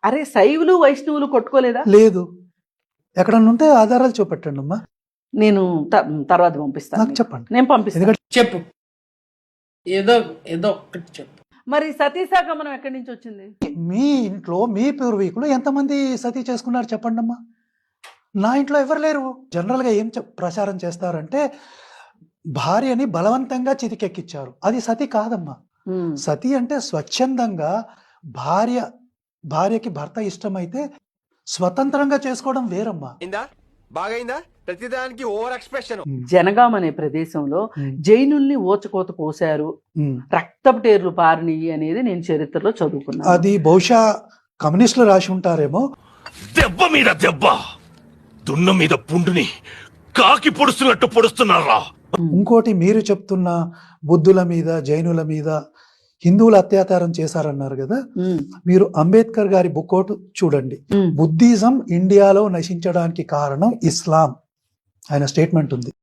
అరే శైవులు వైష్ణవులు కొట్టుకోలేదా? లేదు. ఎక్కడన్నా ఉంటే ఆధారాలు చూపెట్టండి అమ్మా. నేను తర్వాత పంపిస్తాను నాకు మీకు. చెప్పండి. నేను పంపిస్తాను. ఎందుకంటే చెప్పు, ఏదో ఏదో ఒక్కటి చెప్పు. మరి సతీసాగమనం ఎక్కడి నుంచి వచ్చింది? మీ ఇంట్లో మీ పూర్వీకులు ఎంతమంది సతీ చేసుకున్నారు చెప్పండి అమ్మా. నా ఇంట్లో ఎవరు లేరు. జనరల్గా ఏం ప్రచారం చేస్తారంటే భార్యని బలవంతంగా చితికెక్కిచ్చారు. అది సతి కాదమ్మా. సతి అంటే స్వచ్ఛందంగా భార్యకి భర్త ఇష్టమైతే స్వతంత్రంగా చేసుకోవడం వేరమ్మా. బాగైందా? ప్రతిదానికి ఓవర్ ఎక్స్ప్రెషన్. జనగాం అనే ప్రదేశంలో జైనుల్ని ఓచకోత కోసారు, రక్తపు టేర్లు పారినయి అనేది నేను చరిత్రలో చదువుకున్నాను. అది బహుశా కమ్యూనిస్టులు రాసి ఉంటారేమో. దెబ్బ మీద దెబ్బ, దున్న మీద పుండుని కాకి పొడుస్తున్నట్టు పొడుస్తున్నారా? ఇంకోటి మీరు చెప్తున్న బుద్ధుల మీద జైనుల మీద హిందువులు అత్యాచారం చేశారన్నారు కదా. మీరు అంబేద్కర్ గారి బుక్ ఒకటి చూడండి. బుద్ధిజం ఇండియాలో నశించడానికి కారణం ఇస్లాం ఆయన స్టేట్మెంట్ ఉంది.